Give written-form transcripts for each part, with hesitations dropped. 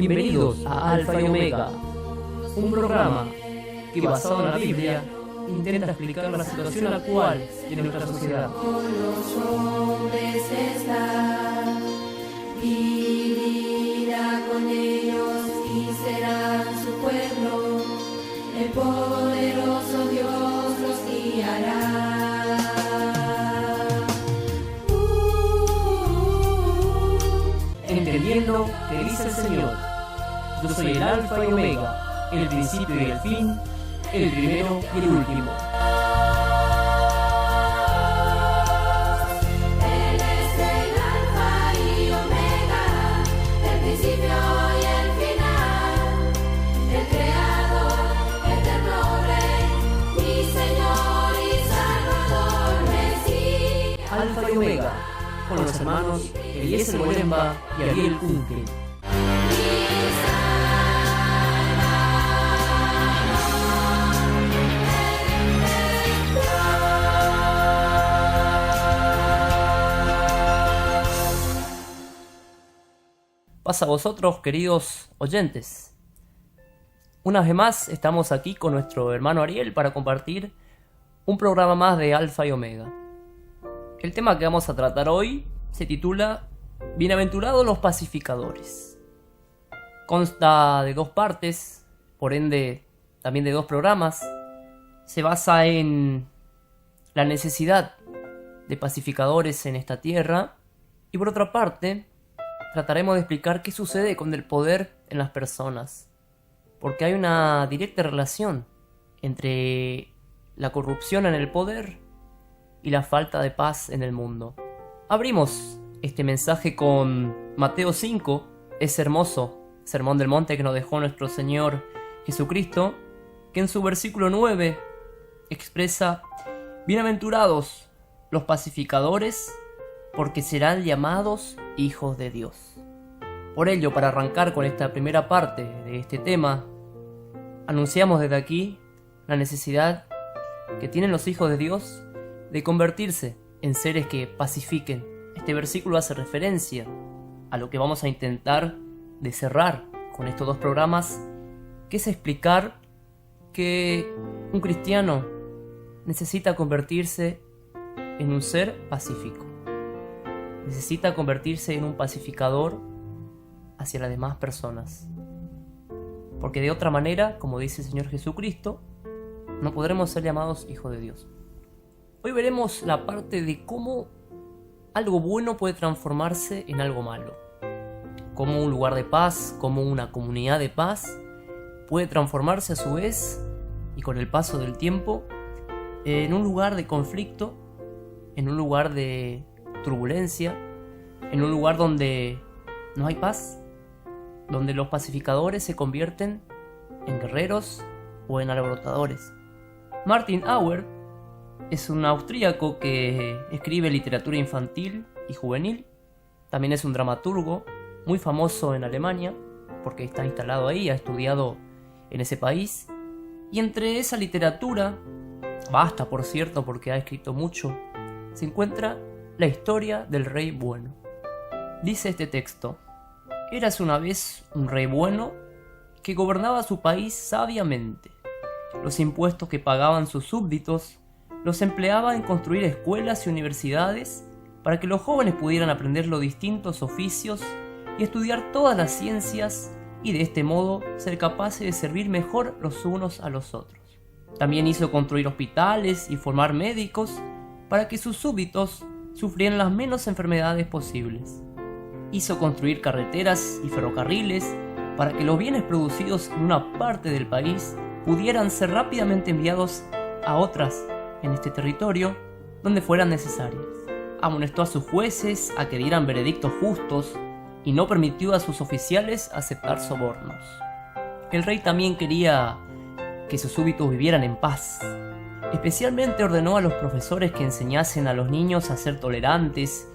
Bienvenidos a Alfa y Omega, un programa que basado en la Biblia intenta explicar la situación actual de nuestra sociedad. Los hombres está, vivirá con ellos y serán su pueblo, el poderoso Dios los guiará. Entendiendo que dice el Señor: yo soy el Alfa y Omega, el principio y el fin, el primero y el último. Él es el Alfa y Omega, el principio y el final, el Creador, eterno Rey, mi Señor y Salvador, Mesías. Alfa y Omega, con los hermanos Eliezer Molemba y Ariel Kunkel. Pasa a vosotros, queridos oyentes. Una vez más estamos aquí con nuestro hermano Ariel para compartir un programa más de Alfa y Omega. El tema que vamos a tratar hoy se titula Bienaventurados los pacificadores. Consta de 2 partes, por ende también de 2 programas. Se basa en la necesidad de pacificadores en esta tierra y por otra parte trataremos de explicar qué sucede con el poder en las personas, porque hay una directa relación entre la corrupción en el poder y la falta de paz en el mundo. Abrimos este mensaje con Mateo 5, ese hermoso sermón del monte que nos dejó nuestro Señor Jesucristo, que en su versículo 9 expresa: bienaventurados los pacificadores, porque serán llamados hijos de Dios. Por ello, para arrancar con esta primera parte de este tema, anunciamos desde aquí la necesidad que tienen los hijos de Dios de convertirse en seres que pacifiquen. Este versículo hace referencia a lo que vamos a intentar de cerrar con estos 2 programas, que es explicar que un cristiano necesita convertirse en un ser pacífico. Necesita convertirse en un pacificador hacia las demás personas. Porque de otra manera, como dice el Señor Jesucristo, no podremos ser llamados hijos de Dios. Hoy veremos la parte de cómo algo bueno puede transformarse en algo malo. Cómo un lugar de paz, cómo una comunidad de paz puede transformarse a su vez, y con el paso del tiempo, en un lugar de conflicto, en un lugar de turbulencia, en un lugar donde no hay paz, donde los pacificadores se convierten en guerreros o en alborotadores. Martin Auer es un austríaco que escribe literatura infantil y juvenil. También es un dramaturgo muy famoso en Alemania, porque está instalado ahí, ha estudiado en ese país. Y entre esa literatura, basta por cierto porque ha escrito mucho, se encuentra la historia del rey bueno. Dice este texto: érase una vez un rey bueno que gobernaba su país sabiamente. Los impuestos que pagaban sus súbditos los empleaba en construir escuelas y universidades para que los jóvenes pudieran aprender los distintos oficios y estudiar todas las ciencias, y de este modo ser capaces de servir mejor los unos a los otros. También hizo construir hospitales y formar médicos para que sus súbditos sufrieran las menos enfermedades posibles. Hizo construir carreteras y ferrocarriles para que los bienes producidos en una parte del país pudieran ser rápidamente enviados a otras en este territorio donde fueran necesarias. Amonestó a sus jueces a que dieran veredictos justos y no permitió a sus oficiales aceptar sobornos. El rey también quería que sus súbditos vivieran en paz. Especialmente ordenó a los profesores que enseñasen a los niños a ser tolerantes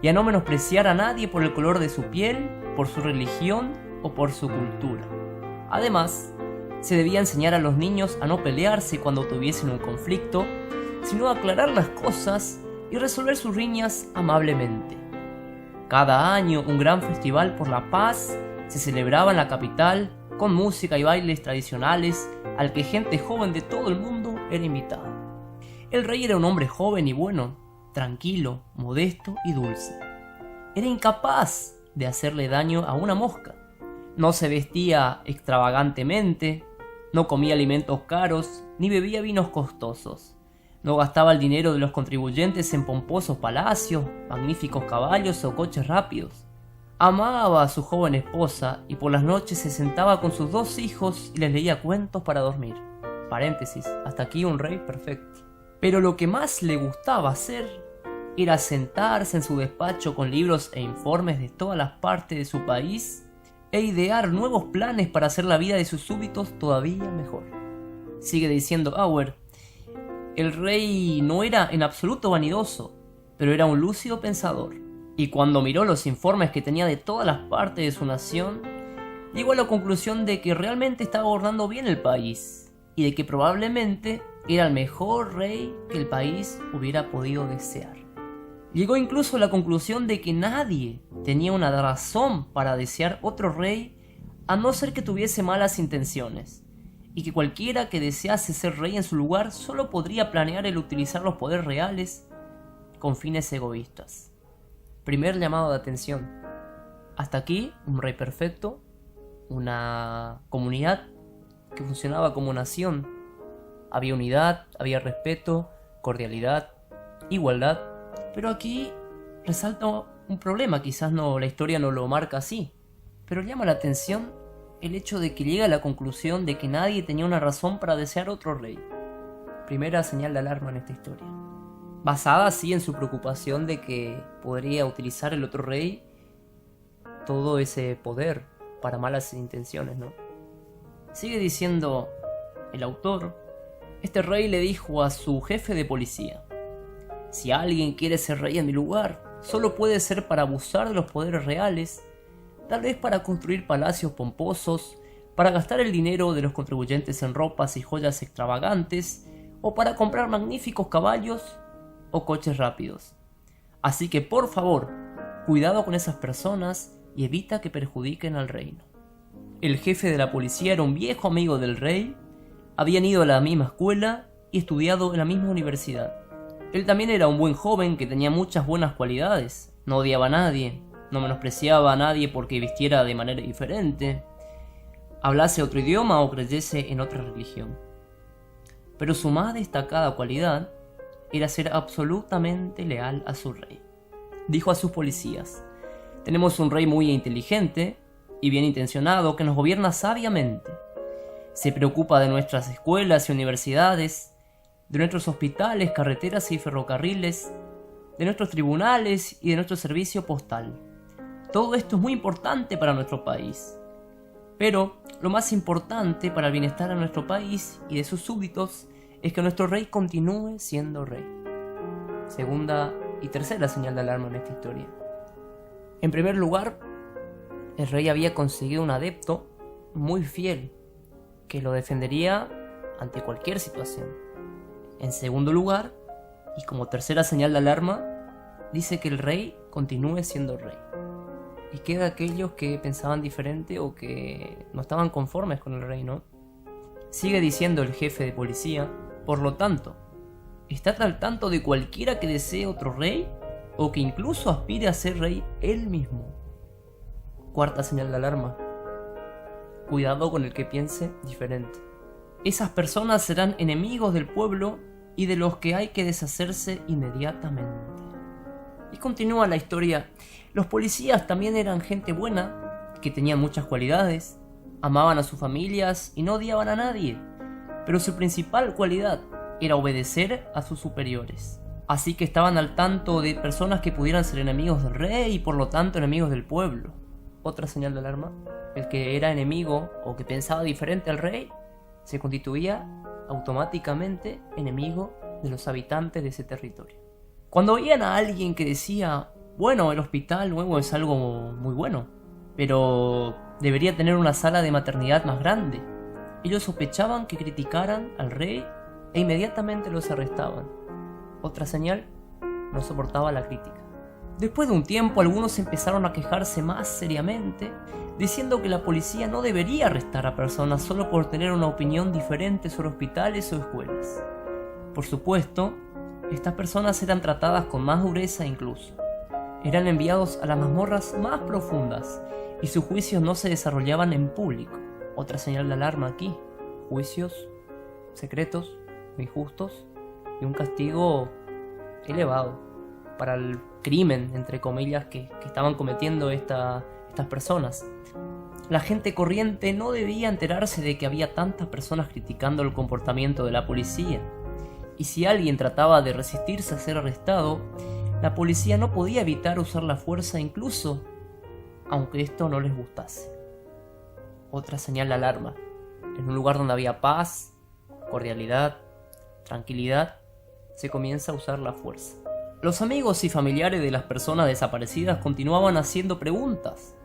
y a no menospreciar a nadie por el color de su piel, por su religión o por su cultura. Además, se debía enseñar a los niños a no pelearse cuando tuviesen un conflicto, sino a aclarar las cosas y resolver sus riñas amablemente. Cada año un gran festival por la paz Se celebraba en la capital con música y bailes tradicionales al que gente joven de todo el mundo era invitada. El rey era un hombre joven y bueno, tranquilo, modesto y dulce. Era incapaz de hacerle daño a una mosca. No se vestía extravagantemente, no comía alimentos caros, ni bebía vinos costosos. No gastaba el dinero de los contribuyentes en pomposos palacios, magníficos caballos o coches rápidos. Amaba a su joven esposa y por las noches se sentaba con sus 2 hijos y les leía cuentos para dormir. Paréntesis, hasta aquí un rey perfecto. Pero lo que más le gustaba hacer era sentarse en su despacho con libros e informes de todas las partes de su país e idear nuevos planes para hacer la vida de sus súbditos todavía mejor. Sigue diciendo Auer, el rey no era en absoluto vanidoso, pero era un lúcido pensador. Y cuando miró los informes que tenía de todas las partes de su nación, llegó a la conclusión de que realmente estaba gobernando bien el país y de que probablemente era el mejor rey que el país hubiera podido desear. Llegó incluso a la conclusión de que nadie tenía una razón para desear otro rey a no ser que tuviese malas intenciones, y que cualquiera que desease ser rey en su lugar solo podría planear el utilizar los poderes reales con fines egoístas. Primer llamado de atención. Hasta aquí, un rey perfecto, una comunidad que funcionaba como nación. Había unidad, había respeto, cordialidad, igualdad. Pero aquí resalta un problema, quizás la historia no lo marca así. Pero llama la atención el hecho de que llega a la conclusión de que nadie tenía una razón para desear otro rey. Primera señal de alarma en esta historia. Basada así en su preocupación de que podría utilizar el otro rey todo ese poder para malas intenciones, ¿no? Sigue diciendo el autor, este rey le dijo a su jefe de policía, si alguien quiere ser rey en mi lugar, solo puede ser para abusar de los poderes reales, tal vez para construir palacios pomposos, para gastar el dinero de los contribuyentes en ropas y joyas extravagantes, o para comprar magníficos caballos o coches rápidos. Así que por favor, cuidado con esas personas y evita que perjudiquen al reino. El jefe de la policía era un viejo amigo del rey, habían ido a la misma escuela y estudiado en la misma universidad. Él también era un buen joven que tenía muchas buenas cualidades, no odiaba a nadie, no menospreciaba a nadie porque vistiera de manera diferente, hablase otro idioma o creyese en otra religión. Pero su más destacada cualidad era ser absolutamente leal a su rey. Dijo a sus policías, tenemos un rey muy inteligente y bien intencionado que nos gobierna sabiamente. Se preocupa de nuestras escuelas y universidades, de nuestros hospitales, carreteras y ferrocarriles, de nuestros tribunales y de nuestro servicio postal. Todo esto es muy importante para nuestro país. Pero lo más importante para el bienestar de nuestro país y de sus súbditos es que nuestro rey continúe siendo rey. Segunda y tercera señal de alarma en esta historia. En primer lugar, el rey había conseguido un adepto muy fiel, que lo defendería ante cualquier situación. En segundo lugar, y como tercera señal de alarma, dice que el rey continúe siendo rey. Y queda aquellos que pensaban diferente o que no estaban conformes con el rey, ¿no? Sigue diciendo el jefe de policía, por lo tanto, ¿está al tanto de cualquiera que desee otro rey o que incluso aspire a ser rey él mismo? Cuarta señal de alarma. Cuidado con el que piense diferente. Esas personas serán enemigos del pueblo y de los que hay que deshacerse inmediatamente. Y continúa la historia. Los policías también eran gente buena, que tenían muchas cualidades, amaban a sus familias y no odiaban a nadie, pero su principal cualidad era obedecer a sus superiores. Así que estaban al tanto de personas que pudieran ser enemigos del rey y por lo tanto enemigos del pueblo. Otra señal de alarma. El que era enemigo o que pensaba diferente al rey se constituía automáticamente enemigo de los habitantes de ese territorio. Cuando veían a alguien que decía, bueno, el hospital nuevo es algo muy bueno, pero debería tener una sala de maternidad más grande, ellos sospechaban que criticaran al rey e inmediatamente los arrestaban. Otra señal, no soportaba la crítica. Después de un tiempo, algunos empezaron a quejarse más seriamente diciendo que la policía no debería arrestar a personas solo por tener una opinión diferente sobre hospitales o escuelas. Por supuesto, estas personas eran tratadas con más dureza incluso. Eran enviados a las mazmorras más profundas y sus juicios no se desarrollaban en público. Otra señal de alarma aquí: juicios secretos, injustos y un castigo elevado para el crimen, entre comillas, que estaban cometiendo estas personas. La gente corriente no debía enterarse de que había tantas personas criticando el comportamiento de la policía. Y si alguien trataba de resistirse a ser arrestado, la policía no podía evitar usar la fuerza incluso aunque esto no les gustase. Otra señal de alarma: en un lugar donde había paz, cordialidad, tranquilidad, se comienza a usar la fuerza. Los amigos y familiares de las personas desaparecidas continuaban haciendo preguntas,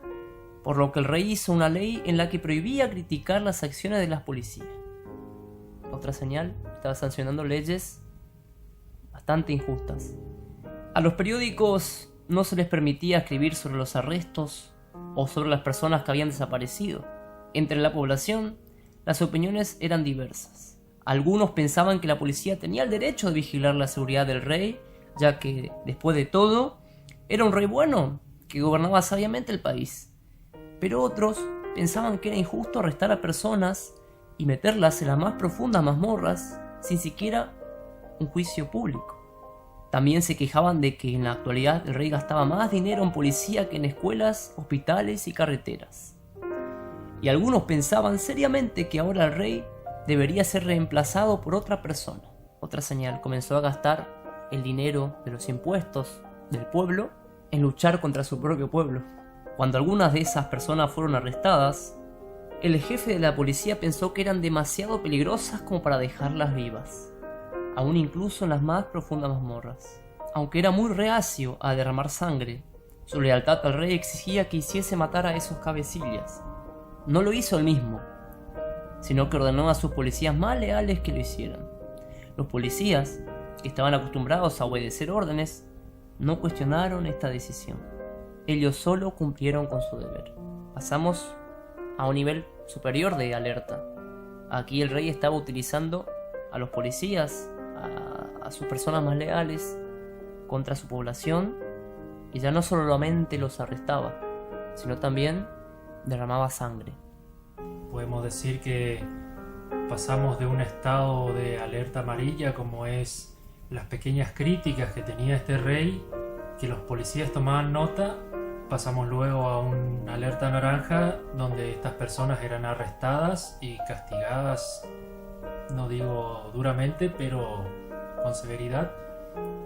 por lo que el rey hizo una ley en la que prohibía criticar las acciones de las policías. Otra señal: estaba sancionando leyes bastante injustas. A los periódicos no se les permitía escribir sobre los arrestos o sobre las personas que habían desaparecido. Entre la población, las opiniones eran diversas. Algunos pensaban que la policía tenía el derecho de vigilar la seguridad del rey, ya que, después de todo, era un rey bueno que gobernaba sabiamente el país. Pero otros pensaban que era injusto arrestar a personas y meterlas en las más profundas mazmorras sin siquiera un juicio público. También se quejaban de que en la actualidad el rey gastaba más dinero en policía que en escuelas, hospitales y carreteras. Y algunos pensaban seriamente que ahora el rey debería ser reemplazado por otra persona. Otra señal: comenzó a gastar el dinero de los impuestos del pueblo en luchar contra su propio pueblo. Cuando algunas de esas personas fueron arrestadas, el jefe de la policía pensó que eran demasiado peligrosas como para dejarlas vivas, aún incluso en las más profundas mazmorras. Aunque era muy reacio a derramar sangre, su lealtad al rey exigía que hiciese matar a esos cabecillas. No lo hizo él mismo, sino que ordenó a sus policías más leales que lo hicieran. Los policías, que estaban acostumbrados a obedecer órdenes, no cuestionaron esta decisión. Ellos solo cumplieron con su deber. Pasamos a un nivel superior de alerta. Aquí el rey estaba utilizando a los policías, a sus personas más leales, contra su población, y ya no solamente los arrestaba, sino también derramaba sangre. Podemos decir que pasamos de un estado de alerta amarilla, como es las pequeñas críticas que tenía este rey, que los policías tomaban nota, pasamos luego a un alerta naranja, donde estas personas eran arrestadas y castigadas, no digo duramente, pero con severidad.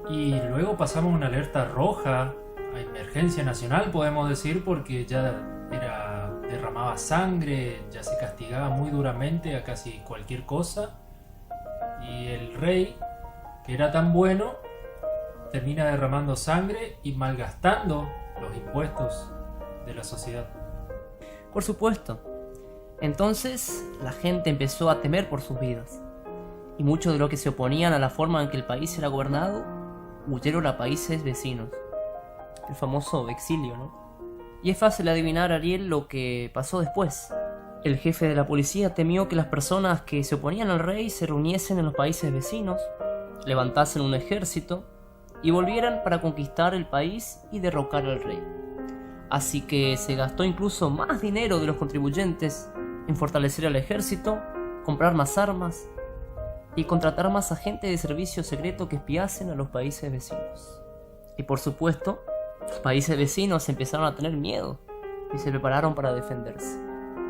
Y luego pasamos a una alerta roja, a emergencia nacional, podemos decir, porque ya derramaba sangre, ya se castigaba muy duramente a casi cualquier cosa. Y el rey, que era tan bueno, termina derramando sangre y malgastando los impuestos de la sociedad. Por supuesto. Entonces la gente empezó a temer por sus vidas, y muchos de los que se oponían a la forma en que el país era gobernado huyeron a países vecinos. El famoso exilio, ¿no? Y es fácil adivinar, Ariel, lo que pasó después. El jefe de la policía temió que las personas que se oponían al rey se reuniesen en los países vecinos, levantasen un ejército y volvieran para conquistar el país y derrocar al rey. Así que se gastó incluso más dinero de los contribuyentes en fortalecer al ejército, comprar más armas y contratar más agentes de servicio secreto que espiasen a los países vecinos. Y por supuesto, los países vecinos empezaron a tener miedo y se prepararon para defenderse.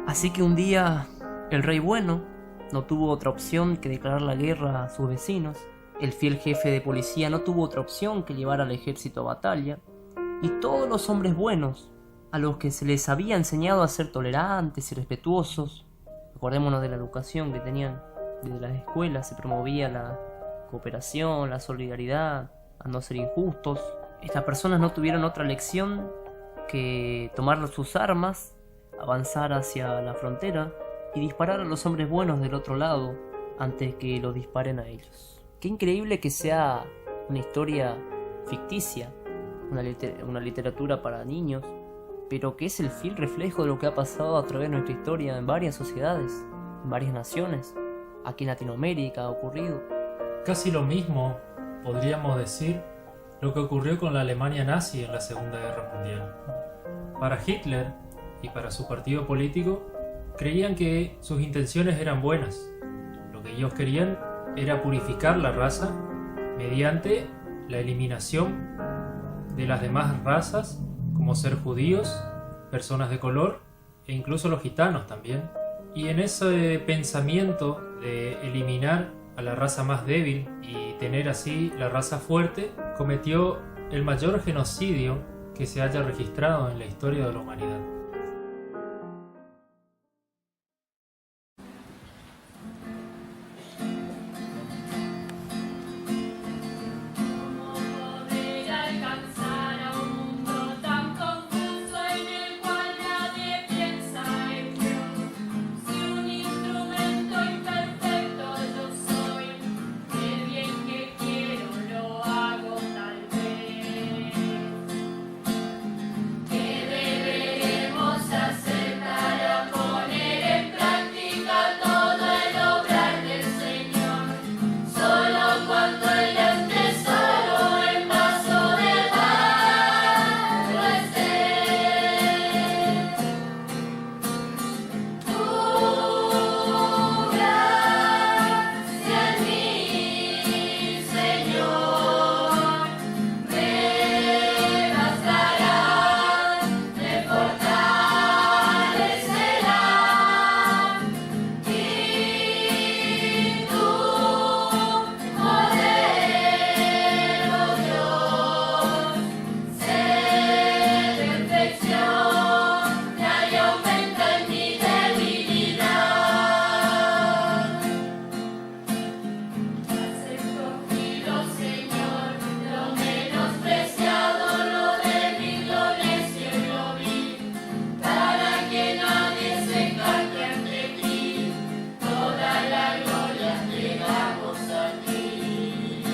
Así que un día el rey bueno no tuvo otra opción que declarar la guerra a sus vecinos. El fiel jefe de policía no tuvo otra opción que llevar al ejército a batalla. Y todos los hombres buenos, a los que se les había enseñado a ser tolerantes y respetuosos, acordémonos de la educación que tenían desde las escuelas, se promovía la cooperación, la solidaridad, a no ser injustos. Estas personas no tuvieron otra lección que tomar sus armas, avanzar hacia la frontera y disparar a los hombres buenos del otro lado antes que los disparen a ellos. Qué increíble que sea una historia ficticia, una literatura para niños, pero que es el fiel reflejo de lo que ha pasado a través de nuestra historia en varias sociedades, en varias naciones. Aquí en Latinoamérica ha ocurrido. Casi lo mismo, podríamos decir, lo que ocurrió con la Alemania nazi en la Segunda Guerra Mundial. Para Hitler y para su partido político, creían que sus intenciones eran buenas. Lo que ellos querían era purificar la raza mediante la eliminación de las demás razas, como ser judíos, personas de color e incluso los gitanos también. Y en ese pensamiento de eliminar a la raza más débil y tener así la raza fuerte, cometió el mayor genocidio que se haya registrado en la historia de la humanidad. Poder alcanzar a un mundo tan confuso en el cual nadie piensa en Dios. Si un instrumento imperfecto yo soy, qué bien que quiero lo hago tal vez. ¿Qué deberemos hacer para poner en práctica todo el obrar del Señor? Solo cuando Él esté solo en vaso de barro esté. Tu gracia en mí, Señor, me bastará, me fortalecerá. Y tu poder, oh Dios, se perfecciona y aumenta en mi debilidad. Has escogido, Señor, lo menospreciado, lo débil, lo necio y lo vil, para que nadie se jacte ante ti. Toda la gloria te damos a ti.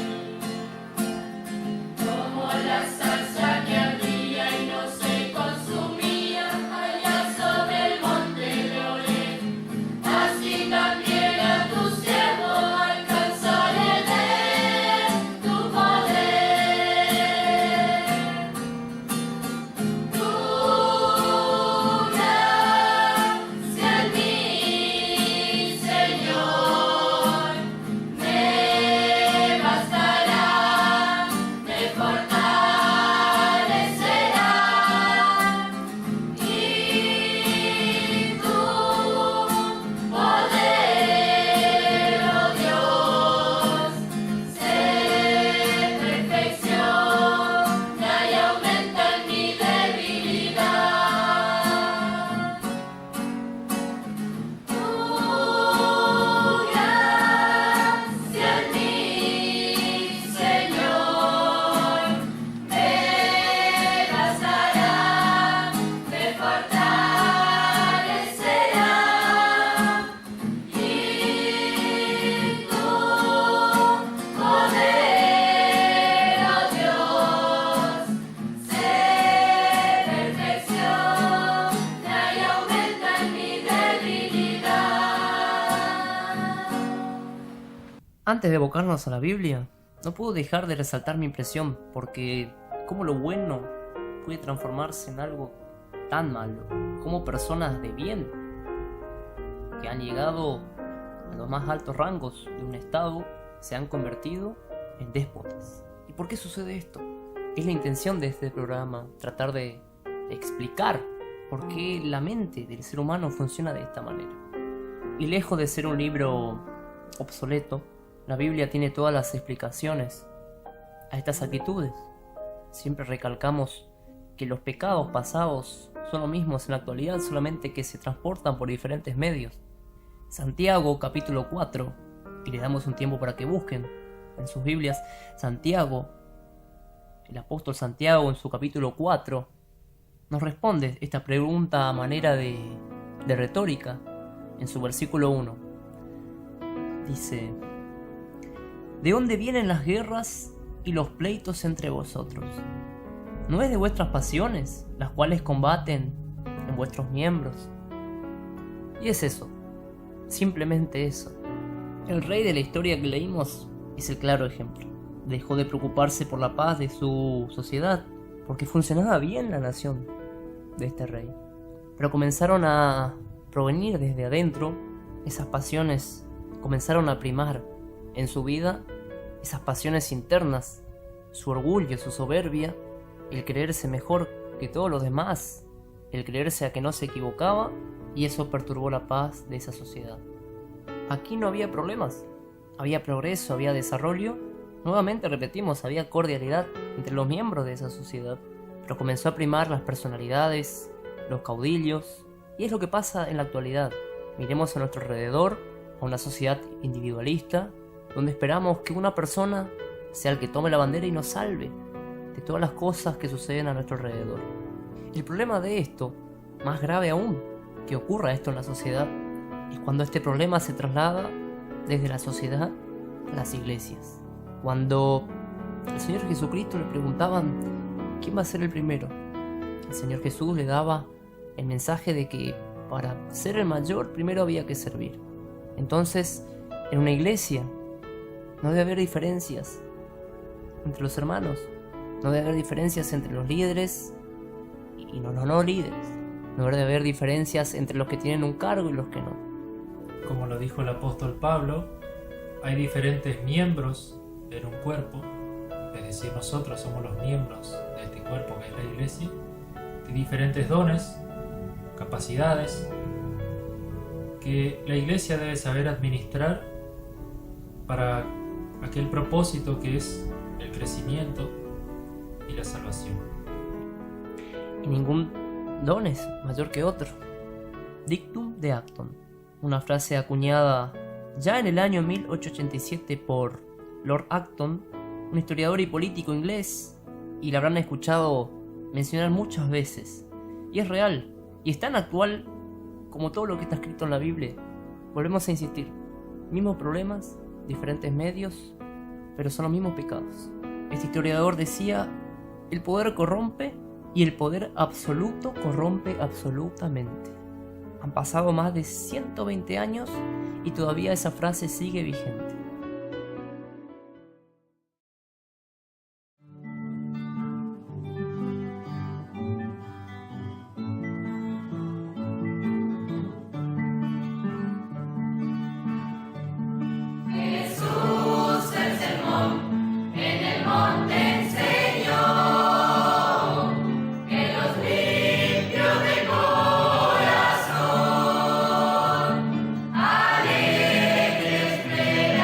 Como la salsa que ardía y no se consumía allá sobre el monte de Oreb, así también a tu siervo alcanzaré de tu poder. Tu gracia en mí, Señor, me bastará, me fortalecerá. Y tu poder, oh Dios, se perfecciona y aumenta en mi debilidad. Tu gracia en mí, Señor, me bastará, me fortalecerá. Y tu poder, oh Dios, se perfecciona y aumenta en mi debilidad. Antes de evocarnos a la Biblia, no puedo dejar de resaltar mi impresión, porque cómo lo bueno puede transformarse en algo tan malo, como personas de bien, que han llegado a los más altos rangos de un estado, se han convertido en déspotas. ¿Y por qué sucede esto? Es la intención de este programa, tratar de explicar por qué la mente del ser humano funciona de esta manera. Y lejos de ser un libro obsoleto, la Biblia tiene todas las explicaciones a estas actitudes. Siempre recalcamos que los pecados pasados son los mismos en la actualidad, solamente que se transportan por diferentes medios. Santiago capítulo 4, y les damos un tiempo para que busquen en sus Biblias, Santiago, el apóstol Santiago en su capítulo 4, nos responde esta pregunta a manera de retórica en su versículo 1. Dice: ¿de dónde vienen las guerras y los pleitos entre vosotros? ¿No es de vuestras pasiones, las cuales combaten en vuestros miembros? Y es eso, simplemente eso. El rey de la historia que leímos es el claro ejemplo. Dejó de preocuparse por la paz de su sociedad, porque funcionaba bien la nación de este rey. Pero comenzaron a provenir desde adentro, esas pasiones comenzaron a primar en su vida, esas pasiones internas, su orgullo, su soberbia, el creerse mejor que todos los demás, el creerse a que no se equivocaba, y eso perturbó la paz de esa sociedad. Aquí no había problemas, había progreso, había desarrollo, nuevamente repetimos, había cordialidad entre los miembros de esa sociedad, pero comenzó a primar las personalidades, los caudillos, y es lo que pasa en la actualidad. Miremos a nuestro alrededor, a una sociedad individualista, donde esperamos que una persona sea el que tome la bandera y nos salve de todas las cosas que suceden a nuestro alrededor. El problema de esto, más grave aún, que ocurra esto en la sociedad, es cuando este problema se traslada desde la sociedad a las iglesias. Cuando al Señor Jesucristo le preguntaban ¿quién va a ser el primero? El Señor Jesús le daba el mensaje de que para ser el mayor primero había que servir. Entonces, en una iglesia no debe haber diferencias entre los hermanos, no debe haber diferencias entre los líderes y no líderes, no debe haber diferencias entre los que tienen un cargo y los que no. Como lo dijo el apóstol Pablo, hay diferentes miembros en un cuerpo, es decir, nosotros somos los miembros de este cuerpo que es la iglesia, de diferentes dones, capacidades, que la iglesia debe saber administrar para aquel propósito que es el crecimiento y la salvación. Y ningún don es mayor que otro. Dictum de Acton, una frase acuñada ya en el año 1887 por Lord Acton, un historiador y político inglés, y la habrán escuchado mencionar muchas veces. Y es real, y es tan actual como todo lo que está escrito en la Biblia. Volvemos a insistir, mismos problemas, diferentes medios, pero son los mismos pecados. Este historiador decía, el poder corrompe y el poder absoluto corrompe absolutamente. Han pasado más de 120 años y todavía esa frase sigue vigente. Jesús el sermón en el monte enseñó que los limpios de corazón alegres esperan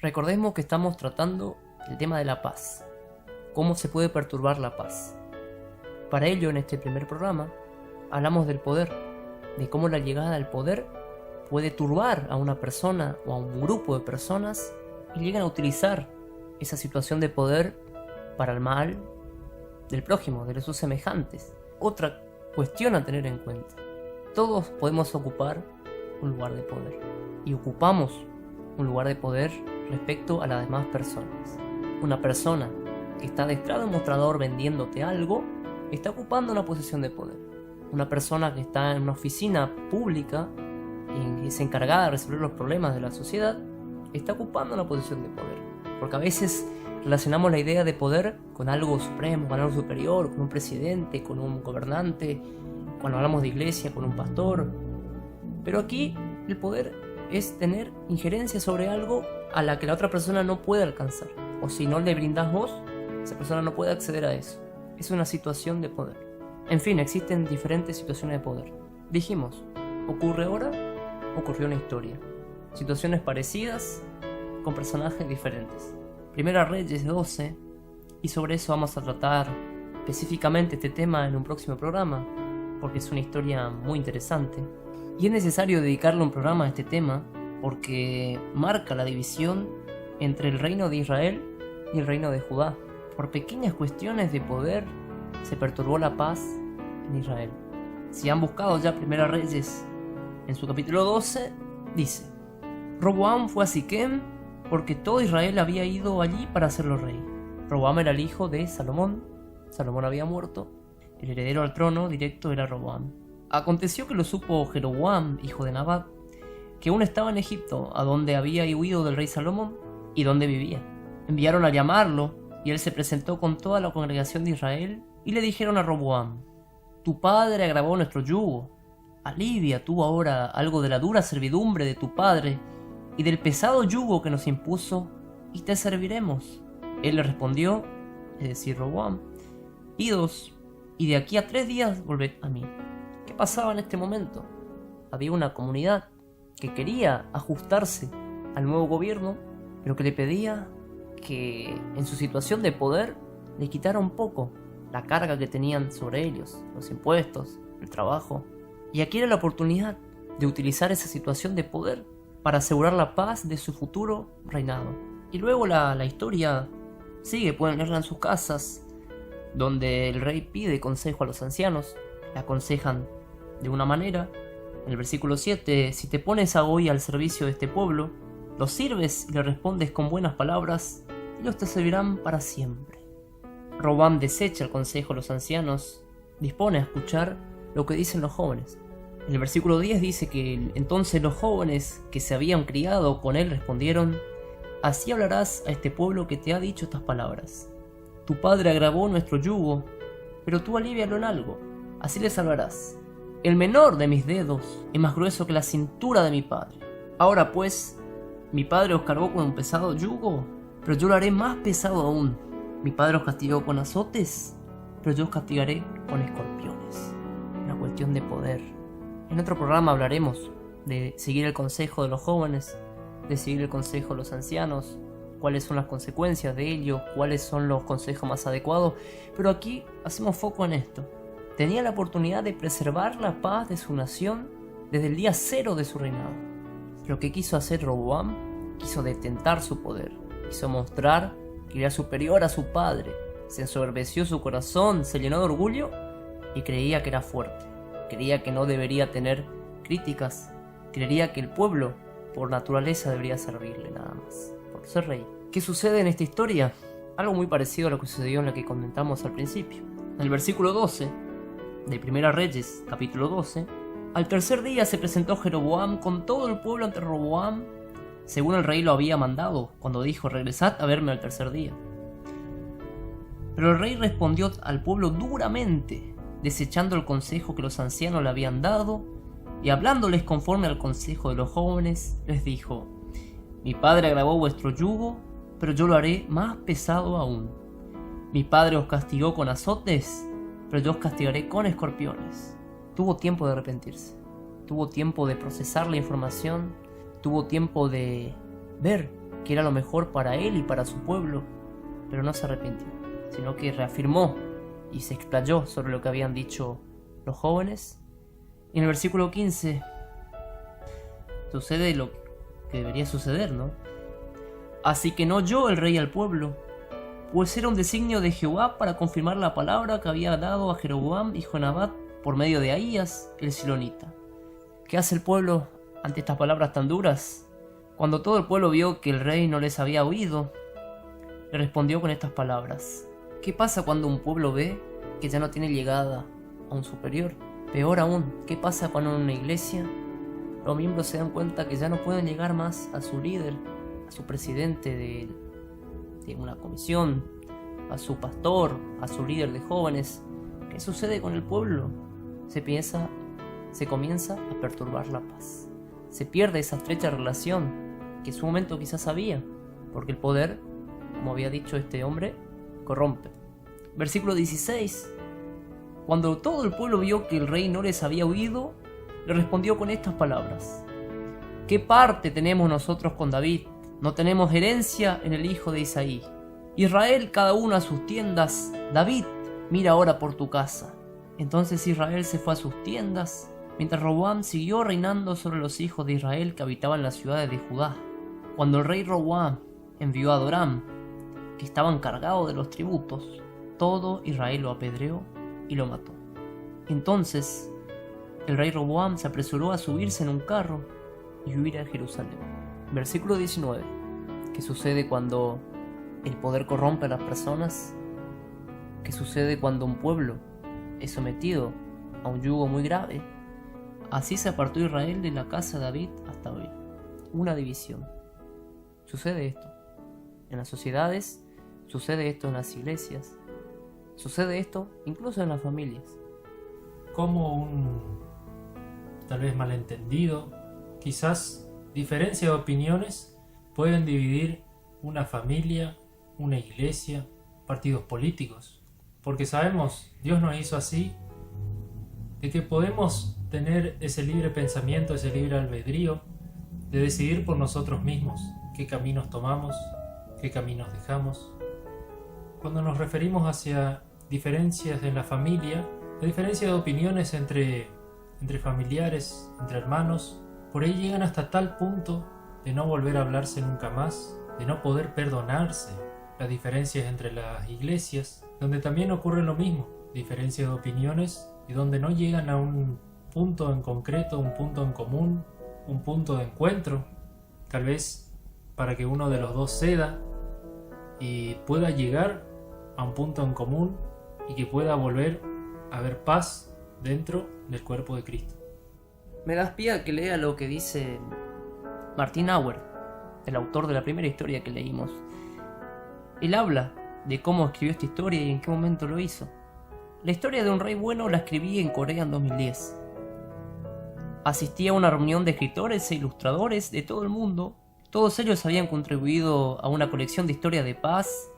Recordemos que estamos tratando el tema de la paz. ¿Cómo se puede perturbar la paz? Para ello, en este primer programa, hablamos del poder, de cómo la llegada al poder puede turbar a una persona o a un grupo de personas y llegan a utilizar esa situación de poder para el mal del prójimo, de sus semejantes. Otra cuestión a tener en cuenta: todos podemos ocupar un lugar de poder y ocupamos un lugar de poder respecto a las demás personas. Una persona que está detrás de un mostrador vendiéndote algo está ocupando una posición de poder. Una persona que está en una oficina pública y es encargada de resolver los problemas de la sociedad está ocupando una posición de poder. Porque a veces relacionamos la idea de poder con algo supremo, con algo superior, con un presidente, con un gobernante, cuando hablamos de iglesia, con un pastor. Pero aquí el poder es tener injerencia sobre algo a la que la otra persona no puede alcanzar. O si no le brindas vos, esa persona no puede acceder a eso. Es una situación de poder. En fin, existen diferentes situaciones de poder. Dijimos, ocurre ahora, ocurrió una historia. Situaciones parecidas con personajes diferentes. Primera Reyes 12, y sobre eso vamos a tratar específicamente este tema en un próximo programa, porque es una historia muy interesante. Y es necesario dedicarle un programa a este tema porque marca la división entre el reino de Israel y el reino de Judá. Por pequeñas cuestiones de poder se perturbó la paz en Israel. Si han buscado ya Primera Reyes, en su capítulo 12, dice: Roboam fue a Siquem porque todo Israel había ido allí para hacerlo rey. Roboam era el hijo de Salomón. Salomón había muerto. El heredero al trono directo era Roboam. Aconteció que lo supo Jeroboam, hijo de Nabat, que aún estaba en Egipto, a donde había huido del rey Salomón y donde vivía. Enviaron a llamarlo, y él se presentó con toda la congregación de Israel, y le dijeron a Roboam: tu padre agravó nuestro yugo. Alivia tú ahora algo de la dura servidumbre de tu padre y del pesado yugo que nos impuso, y te serviremos. Él le respondió, es decir, Roboam: idos, y de aquí a 3 días volved a mí. ¿Qué pasaba en este momento? Había una comunidad que quería ajustarse al nuevo gobierno, pero que le pedía que en su situación de poder le quitara un poco la carga que tenían sobre ellos, los impuestos, el trabajo. Y aquí era la oportunidad de utilizar esa situación de poder para asegurar la paz de su futuro reinado. Y luego la historia sigue, pueden leerla en sus casas, donde el rey pide consejo a los ancianos, le aconsejan de una manera. En el versículo 7, si te pones a hoy al servicio de este pueblo, los sirves y le respondes con buenas palabras, ellos te servirán para siempre. Roboam desecha el consejo de los ancianos, dispone a escuchar lo que dicen los jóvenes. En el versículo 10 dice que entonces los jóvenes que se habían criado con él respondieron: así hablarás a este pueblo que te ha dicho estas palabras. Tu padre agravó nuestro yugo, pero tú alívialo en algo, así le salvarás. El menor de mis dedos es más grueso que la cintura de mi padre. Ahora pues, mi padre os cargó con un pesado yugo, pero yo lo haré más pesado aún. Mi padre os castigó con azotes, pero yo os castigaré con escorpiones. Una cuestión de poder. En otro programa hablaremos de seguir el consejo de los jóvenes, de seguir el consejo de los ancianos, cuáles son las consecuencias de ello, cuáles son los consejos más adecuados, pero aquí hacemos foco en esto. Tenía la oportunidad de preservar la paz de su nación desde el día 0 de su reinado. Pero ¿qué quiso hacer Roboam? Quiso detentar su poder, quiso mostrar que era superior a su padre, se ensoberbeció su corazón, se llenó de orgullo y creía que era fuerte, creía que no debería tener críticas, creía que el pueblo por naturaleza debería servirle nada más, por ser rey. ¿Qué sucede en esta historia? Algo muy parecido a lo que sucedió en la que comentamos al principio. En el versículo 12 de Primera Reyes, capítulo 12, al tercer día se presentó Jeroboam con todo el pueblo ante Roboam, según el rey lo había mandado, cuando dijo: regresad a verme al tercer día. Pero el rey respondió al pueblo duramente, desechando el consejo que los ancianos le habían dado, y hablándoles conforme al consejo de los jóvenes, les dijo: mi padre agravó vuestro yugo, pero yo lo haré más pesado aún. Mi padre os castigó con azotes, pero yo os castigaré con escorpiones. Tuvo tiempo de arrepentirse, tuvo tiempo de procesar la información, tuvo tiempo de ver que era lo mejor para él y para su pueblo, pero no se arrepintió, sino que reafirmó y se explayó sobre lo que habían dicho los jóvenes. Y en el versículo 15 sucede lo que debería suceder, ¿no? Así que no oyó el rey al pueblo, pues era un designio de Jehová para confirmar la palabra que había dado a Jeroboam hijo de Nabat por medio de Ahías el silonita. ¿Qué hace el pueblo ante estas palabras tan duras? Cuando todo el pueblo vio que el rey no les había oído, le respondió con estas palabras. ¿Qué pasa cuando un pueblo ve que ya no tiene llegada a un superior? Peor aún, ¿qué pasa cuando en una iglesia los miembros se dan cuenta que ya no pueden llegar más a su líder, a su presidente de una comisión, a su pastor, a su líder de jóvenes? ¿Qué sucede con el pueblo? Se comienza a perturbar la paz. Se pierde esa estrecha relación que en su momento quizás había, porque el poder, como había dicho este hombre, corrompe. Versículo 16. Cuando todo el pueblo vio que el rey no les había oído, le respondió con estas palabras. ¿Qué parte tenemos nosotros con David? No tenemos herencia en el hijo de Isaí. Israel, cada uno a sus tiendas. David, mira ahora por tu casa. Entonces Israel se fue a sus tiendas, mientras Roboam siguió reinando sobre los hijos de Israel que habitaban las ciudades de Judá. Cuando el rey Roboam envió a Adoram, que estaba encargado de los tributos, todo Israel lo apedreó y lo mató. Entonces el rey Roboam se apresuró a subirse en un carro y huir a Jerusalén. Versículo 19. ¿Qué sucede cuando el poder corrompe a las personas? ¿Qué sucede cuando un pueblo es sometido a un yugo muy grave? Así se apartó Israel de la casa de David hasta hoy. Una división. Sucede esto en las sociedades, sucede esto en las iglesias, sucede esto incluso en las familias. Como un tal vez malentendido, quizás diferencia de opiniones pueden dividir una familia, una iglesia, partidos políticos. Porque sabemos, Dios nos hizo así, de que podemos tener ese libre pensamiento, ese libre albedrío, de decidir por nosotros mismos qué caminos tomamos, qué caminos dejamos. Cuando nos referimos hacia diferencias en la familia, la diferencia de opiniones entre familiares, entre hermanos, por ahí llegan hasta tal punto de no volver a hablarse nunca más, de no poder perdonarse. Las diferencias entre las iglesias, donde también ocurre lo mismo, diferencias de opiniones y donde no llegan a un punto en concreto, un punto en común, un punto de encuentro, tal vez para que uno de los dos ceda y pueda llegar a un punto en común y que pueda volver a haber paz dentro del cuerpo de Cristo. Me das pie a que lea lo que dice Martin Auer, el autor de la primera historia que leímos. Él habla de cómo escribió esta historia y en qué momento lo hizo. La historia de un rey bueno la escribí en Corea en 2010. Asistí a una reunión de escritores e ilustradores de todo el mundo. Todos ellos habían contribuido a una colección de historias de paz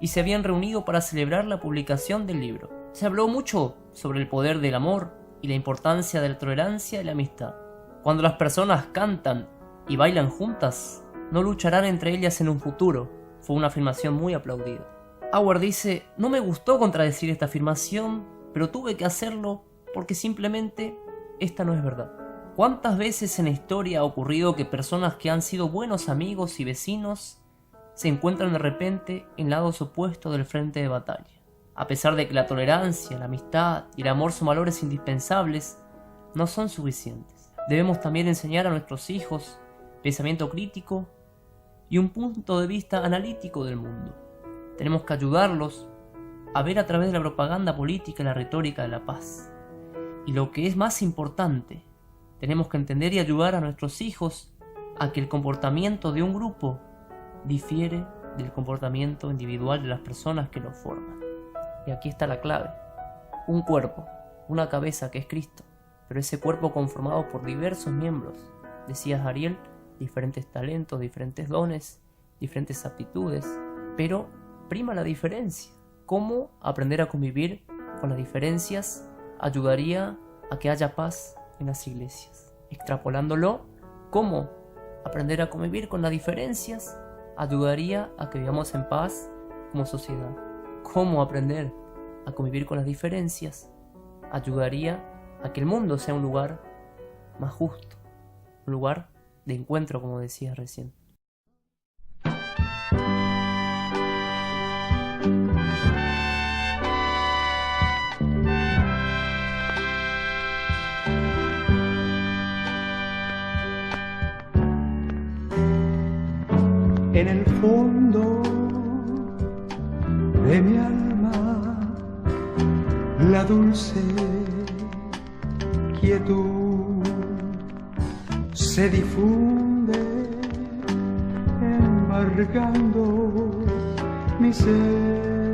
y se habían reunido para celebrar la publicación del libro. Se habló mucho sobre el poder del amor y la importancia de la tolerancia y la amistad. Cuando las personas cantan y bailan juntas, no lucharán entre ellas en un futuro. Fue una afirmación muy aplaudida. Auer dice, no me gustó contradecir esta afirmación, pero tuve que hacerlo porque simplemente esta no es verdad. ¿Cuántas veces en la historia ha ocurrido que personas que han sido buenos amigos y vecinos se encuentran de repente en lados opuestos del frente de batalla? A pesar de que la tolerancia, la amistad y el amor son valores indispensables, no son suficientes. Debemos también enseñar a nuestros hijos pensamiento crítico y un punto de vista analítico del mundo. Tenemos que ayudarlos a ver a través de la propaganda política y la retórica de la paz. Y lo que es más importante, tenemos que entender y ayudar a nuestros hijos a que el comportamiento de un grupo difiere del comportamiento individual de las personas que lo forman. Y aquí está la clave. Un cuerpo, una cabeza que es Cristo, pero ese cuerpo conformado por diversos miembros. Decías, Ariel, diferentes talentos, diferentes dones, diferentes aptitudes, pero prima la diferencia. ¿Cómo aprender a convivir con las diferencias ayudaría a que haya paz en las iglesias? Extrapolándolo, ¿cómo aprender a convivir con las diferencias ayudaría a que vivamos en paz como sociedad. Cómo aprender a convivir con las diferencias ayudaría a que el mundo sea un lugar más justo, un lugar de encuentro, como decías recién. En el fondo de mi alma, la dulce quietud se difunde, embargando mi ser.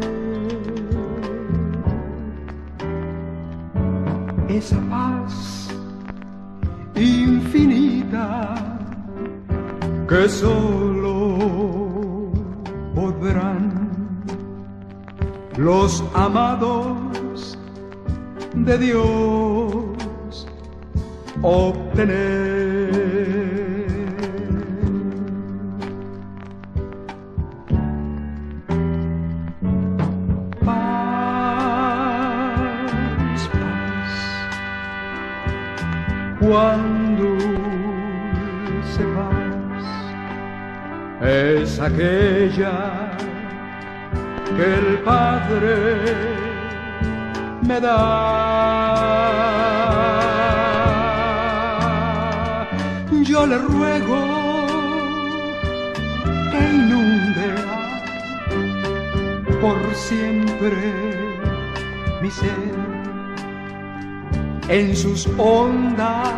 Esa paz infinita que solo podrán los amados de Dios obtener. Paz, paz, cuando se paz es aquella que el Padre me da. Yo le ruego que inunde por siempre mi ser en sus ondas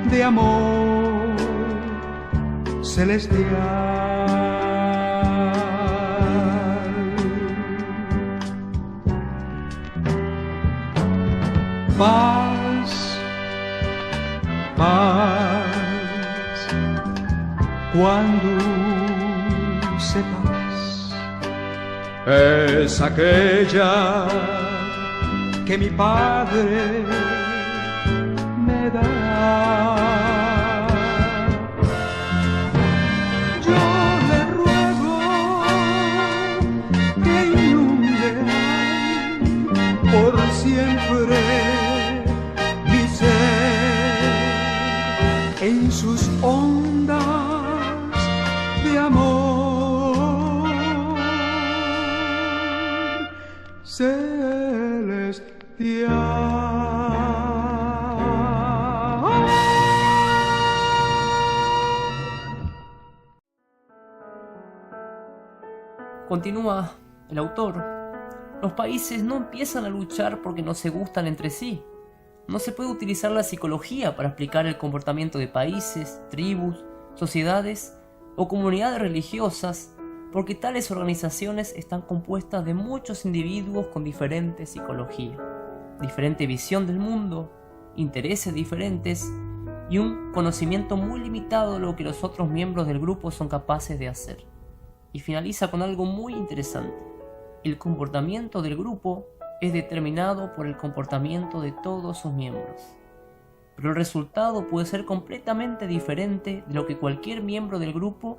de amor celestial. Paz, paz, cuando se paz es aquella que mi Padre me da. Yo le ruego que inunde por siempre mi ser en sus ondas de amor celestial. Continúa el autor. Los países no empiezan a luchar porque no se gustan entre sí. No se puede utilizar la psicología para explicar el comportamiento de países, tribus, sociedades o comunidades religiosas, porque tales organizaciones están compuestas de muchos individuos con diferente psicología, diferente visión del mundo, intereses diferentes y un conocimiento muy limitado de lo que los otros miembros del grupo son capaces de hacer. Y finaliza con algo muy interesante. El comportamiento del grupo es determinado por el comportamiento de todos sus miembros, pero el resultado puede ser completamente diferente de lo que cualquier miembro del grupo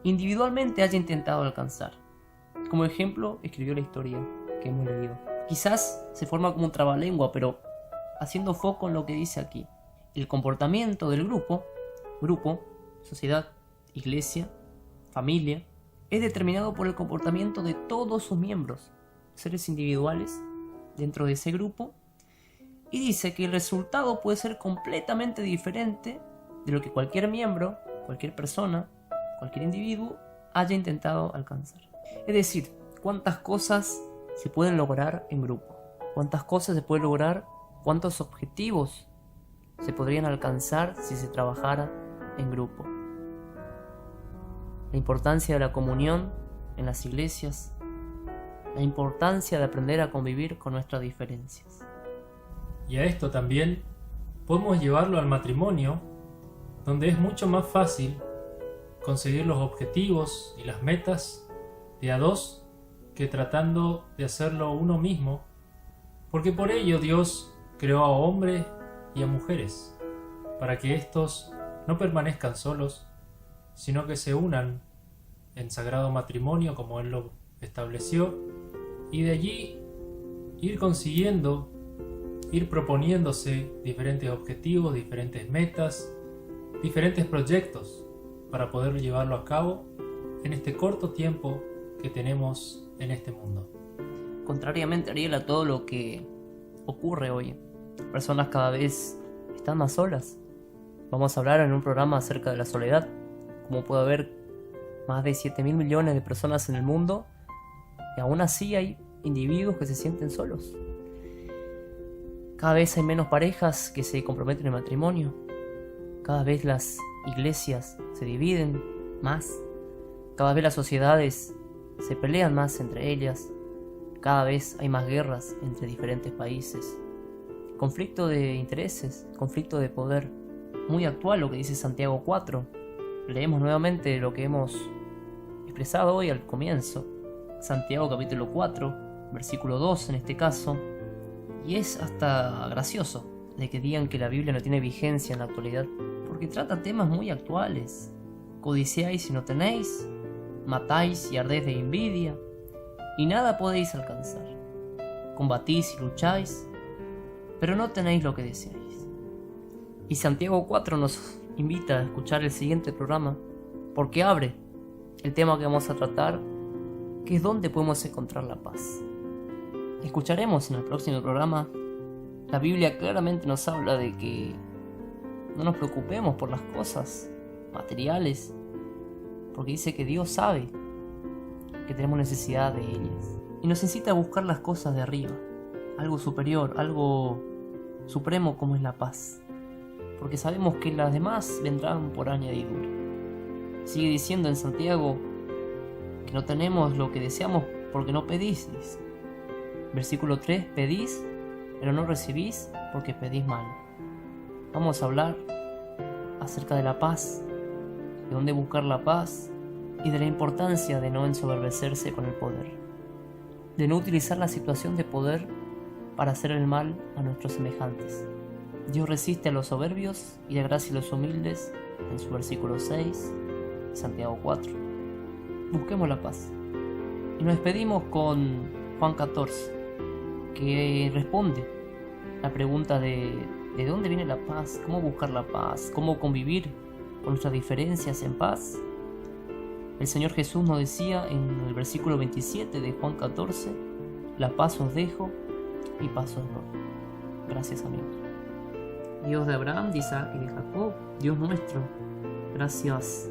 individualmente haya intentado alcanzar. Como ejemplo, escribió la historia que hemos leído. Quizás se forma como un trabalengua, pero haciendo foco en lo que dice aquí. El comportamiento del grupo, sociedad, iglesia, familia, es determinado por el comportamiento de todos sus miembros, seres individuales dentro de ese grupo, y dice que el resultado puede ser completamente diferente de lo que cualquier miembro, cualquier persona, cualquier individuo haya intentado alcanzar. Es decir, cuántas cosas se pueden lograr en grupo, cuántas cosas se pueden lograr, cuántos objetivos se podrían alcanzar si se trabajara en grupo. La importancia de la comunión en las iglesias, la importancia de aprender a convivir con nuestras diferencias. Y a esto también podemos llevarlo al matrimonio, donde es mucho más fácil conseguir los objetivos y las metas de a dos que tratando de hacerlo uno mismo, porque por ello Dios creó a hombres y a mujeres, para que éstos no permanezcan solos, sino que se unan en sagrado matrimonio como Él lo estableció, y de allí ir consiguiendo, ir proponiéndose diferentes objetivos, diferentes metas, diferentes proyectos para poder llevarlo a cabo en este corto tiempo que tenemos en este mundo. Contrariamente, Ariel, a todo lo que ocurre hoy, personas cada vez están más solas. Vamos a hablar en un programa acerca de la soledad. Como puede haber más de 7.000 millones de personas en el mundo, y aún así hay individuos que se sienten solos. Cada vez hay menos parejas que se comprometen en matrimonio. Cada vez las iglesias se dividen más. Cada vez las sociedades se pelean más entre ellas. Cada vez hay más guerras entre diferentes países. Conflicto de intereses, conflicto de poder. Muy actual lo que dice Santiago 4. Leemos nuevamente lo que hemos expresado hoy al comienzo. Santiago capítulo 4, versículo 2 en este caso. Y es hasta gracioso de que digan que la Biblia no tiene vigencia en la actualidad, porque trata temas muy actuales. Codiciáis y no tenéis, matáis y ardéis de envidia, y nada podéis alcanzar. Combatís y lucháis, pero no tenéis lo que deseáis. Y Santiago 4 nos invita a escuchar el siguiente programa, porque abre el tema que vamos a tratar, que es dónde podemos encontrar la paz. Escucharemos en el próximo programa. La Biblia claramente nos habla de que no nos preocupemos por las cosas materiales, porque dice que Dios sabe que tenemos necesidad de ellas y nos incita a buscar las cosas de arriba, algo superior, algo supremo como es la paz, porque sabemos que las demás vendrán por añadidura. Sigue diciendo en Santiago que no tenemos lo que deseamos porque no pedís, dice. Versículo 3, pedís, pero no recibís porque pedís mal. Vamos a hablar acerca de la paz, de dónde buscar la paz y de la importancia de no ensoberbecerse con el poder, de no utilizar la situación de poder para hacer el mal a nuestros semejantes. Dios resiste a los soberbios y da gracia a los humildes, en su versículo 6, Santiago 4. Busquemos la paz. Y nos despedimos con Juan 14, que responde la pregunta de dónde viene la paz, cómo buscar la paz, cómo convivir con nuestras diferencias en paz. El Señor Jesús nos decía en el versículo 27 de Juan 14, la paz os dejo y paz os doy. Gracias, amigos. Dios de Abraham, de Isaac y de Jacob, Dios nuestro, gracias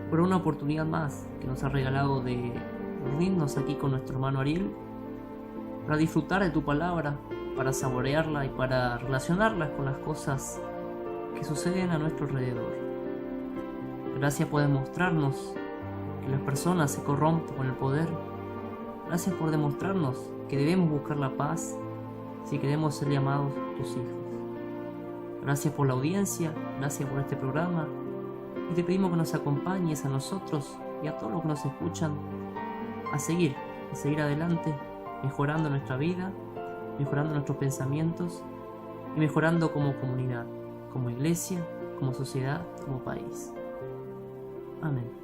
por una oportunidad más que nos ha regalado de reunirnos aquí con nuestro hermano Ariel para disfrutar de tu palabra, para saborearla y para relacionarla con las cosas que suceden a nuestro alrededor. Gracias por demostrarnos que las personas se corrompen con el poder. Gracias por demostrarnos que debemos buscar la paz si queremos ser llamados tus hijos. Gracias por la audiencia, gracias por este programa, y te pedimos que nos acompañes a nosotros y a todos los que nos escuchan a seguir adelante, mejorando nuestra vida, mejorando nuestros pensamientos y mejorando como comunidad, como iglesia, como sociedad, como país. Amén.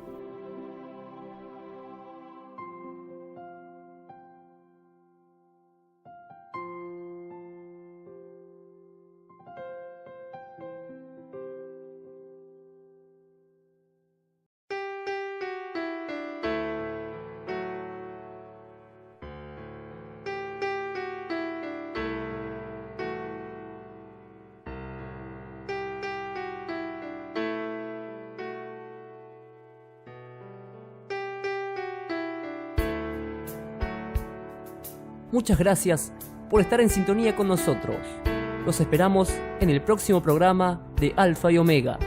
Muchas gracias por estar en sintonía con nosotros. Los esperamos en el próximo programa de Alfa y Omega.